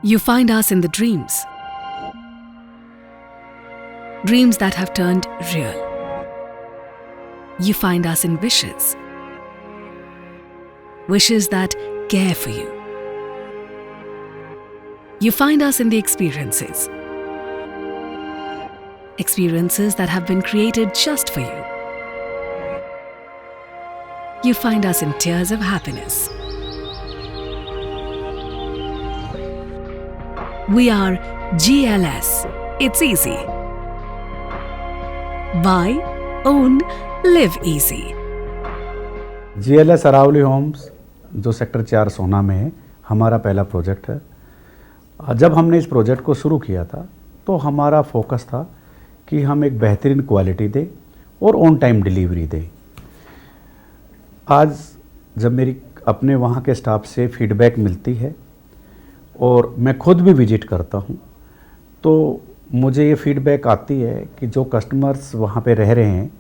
You find us in the dreams. Dreams that have turned real. You find us in wishes. Wishes that care for you. You find us in the experiences. Experiences that have been created just for you. You find us in tears of happiness. We are GLS. It's easy. Buy, own, live easy. GLS Aravali homes जो sector 4 Sohna में है, हमारा पहला project है। जब हमने इस project को शुरू किया था तो हमारा फोकस था कि हम एक बेहतरीन क्वालिटी दें और ऑन टाइम डिलीवरी दें। आज जब मेरी अपने वहाँ के स्टाफ से फीडबैक मिलती है और मैं खुद भी विजिट करता हूँ तो मुझे ये फीडबैक आती है कि जो कस्टमर्स वहाँ पे रह रहे हैं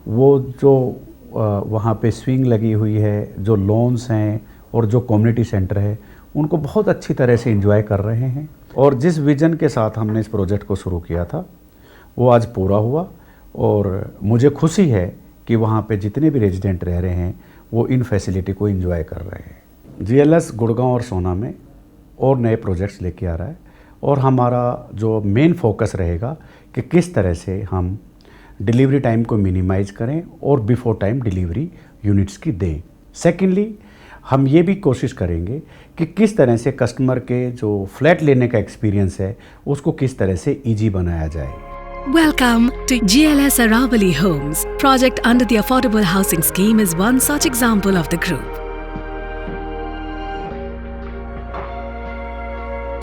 वो जो वहाँ पे स्विंग लगी हुई है, जो लॉन्स हैं और जो कम्युनिटी सेंटर है उनको बहुत अच्छी तरह से एंजॉय कर रहे हैं। और जिस विज़न के साथ हमने इस प्रोजेक्ट को शुरू किया था वो आज पूरा हुआ और मुझे खुशी है कि वहाँ पे जितने भी रेजिडेंट रह रहे हैं वो इन फैसिलिटी को एंजॉय कर रहे हैं। GLS गुड़गांव और सोना में और नए प्रोजेक्ट्स लेके आ रहा है और हमारा जो मेन फोकस रहेगा कि किस तरह से हम डिलीवरी टाइम को मिनिमाइज करें और बिफोर टाइम डिलीवरी यूनिट्स की दें। सेकेंडली हम ये भी कोशिश करेंगे कि किस तरह से कस्टमर के जो फ्लैट लेने का एक्सपीरियंस है उसको किस तरह से ईजी बनाया जाए। Welcome to GLS Aravali Homes. Project under the Affordable Housing Scheme is one such example of the group.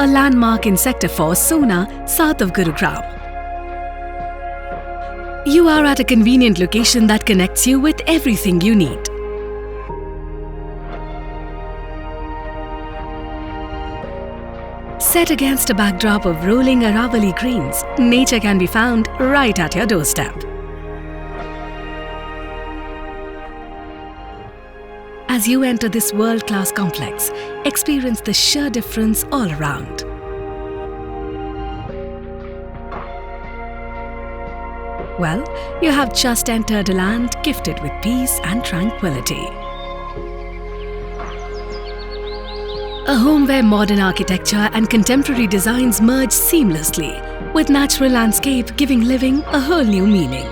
A landmark in Sector 4, Sona, south of Gurugram. You are at a convenient location that connects you with everything you need. Set against a backdrop of rolling Aravali greens, nature can be found right at your doorstep. As you enter this world-class complex, experience the sheer difference all around. Well, you have just entered a land gifted with peace and tranquility. A home where modern architecture and contemporary designs merge seamlessly, with natural landscape giving living a whole new meaning.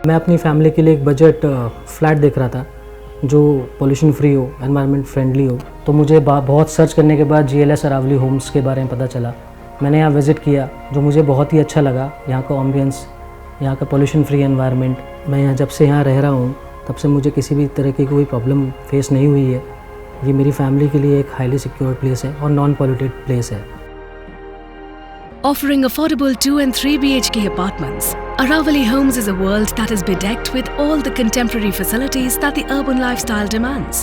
मैं अपनी family के लिए एक budget flat देख रहा था जो pollution free हो, एनवायरनमेंट फ्रेंडली हो। तो मुझे बहुत सर्च करने के बाद GLS अरावली होम्स के बारे में पता चला। मैंने यहाँ विज़िट किया जो मुझे बहुत ही अच्छा लगा। यहाँ का एम्बियंस, यहाँ का पोल्यूशन फ्री एनवायरनमेंट। मैं यहाँ जब से यहाँ रह रहा हूँ तब से मुझे किसी भी तरह की कोई प्रॉब्लम फेस नहीं हुई है। ये मेरी फैमिली के लिए एक हाईली सिक्योर प्लेस है और नॉन पॉल्यूटेड प्लेस है। Offering affordable 2 and 3 BHK apartments, Aravali Homes is a world that is bedecked with all the contemporary facilities that the urban lifestyle demands.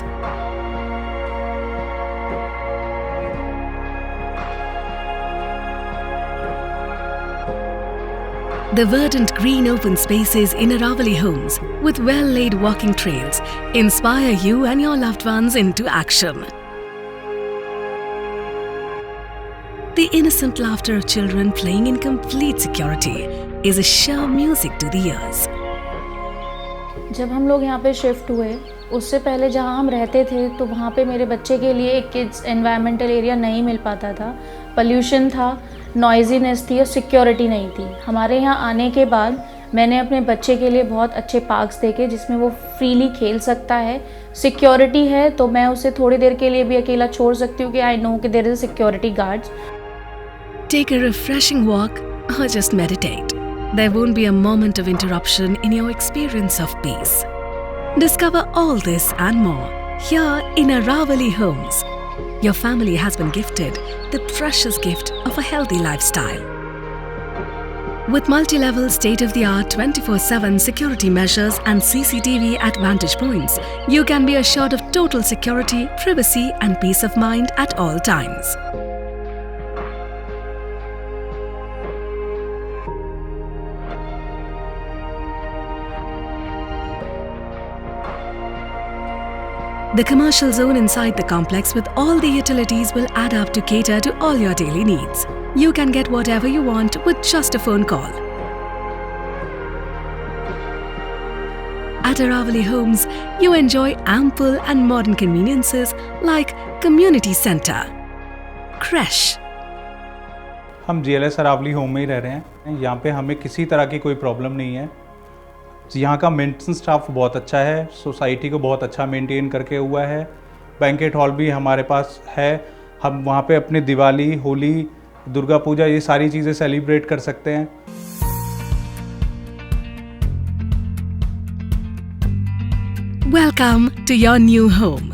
The verdant green open spaces in Aravali Homes with well-laid walking trails inspire you and your loved ones into action. The innocent laughter of children playing in complete security is a sheer music to the ears. जब हम लोग यहाँ पे shift हुए उससे पहले जहाँ हम रहते थे तो वहाँ पे मेरे बच्चे के लिए एक किड्स एनवायरमेंटल एरिया नहीं मिल पाता था। पोल्यूशन था, नॉइजीनेस थी और सिक्योरिटी नहीं थी। हमारे यहाँ आने के बाद मैंने अपने बच्चे के लिए बहुत अच्छे पार्क्स देखे जिसमें वो फ्रीली खेल सकता है। सिक्योरिटी है तो मैं उसे थोड़ी देर के लिए भी अकेला छोड़ सकती हूँ कि आई नो कि there is a security guards. Take a refreshing walk or just meditate. There won't be a moment of interruption in your experience of peace. Discover all this and more here in Aravali Homes. Your family has been gifted the precious gift of a healthy lifestyle. With multi-level state-of-the-art 24/7 security measures and CCTV at vantage points, you can be assured of total security, privacy and peace of mind at all times. The commercial zone inside the complex with all the utilities will add up to cater to all your daily needs. You can get whatever you want with just a phone call. At Aravali Homes, you enjoy ample and modern conveniences like community center, creche, हम GLS Aravalli home में ही रह रहे हैं। यहाँ पे हमें किसी तरह की कोई प्रॉब्लम नहीं है। यहाँ का मेंटेनेंस स्टाफ बहुत अच्छा है, सोसाइटी को बहुत अच्छा मेंटेन करके हुआ है। बैंकेट हॉल भी हमारे पास है, हम वहाँ पे अपने दिवाली, होली, दुर्गा पूजा ये सारी चीज़ें सेलिब्रेट कर सकते हैं। Welcome to your new home.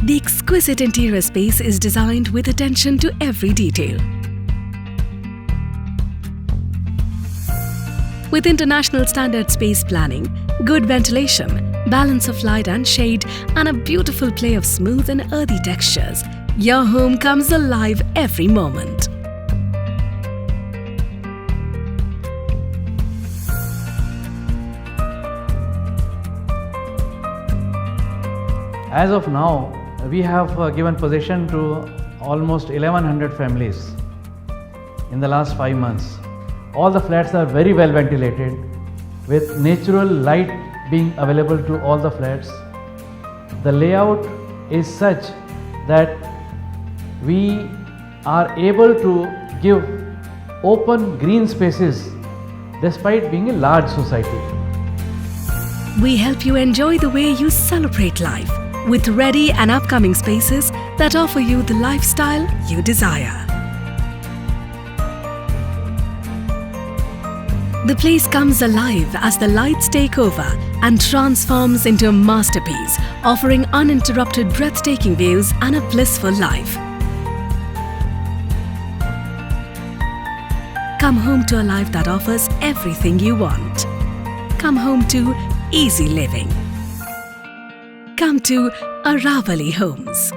The exquisite interior space is designed with attention to every detail. With international standard space planning, good ventilation, balance of light and shade, and a beautiful play of smooth and earthy textures, your home comes alive every moment. As of now, we have given possession to almost 1100 families in the last 5 months. All the flats are very well ventilated with natural light being available to all the flats. The layout is such that we are able to give open green spaces despite being a large society. We help you enjoy the way you celebrate life with ready and upcoming spaces that offer you the lifestyle you desire. The place comes alive as the lights take over and transforms into a masterpiece, offering uninterrupted breathtaking views and a blissful life. Come home to a life that offers everything you want. Come home to easy living. Come to Aravali Homes.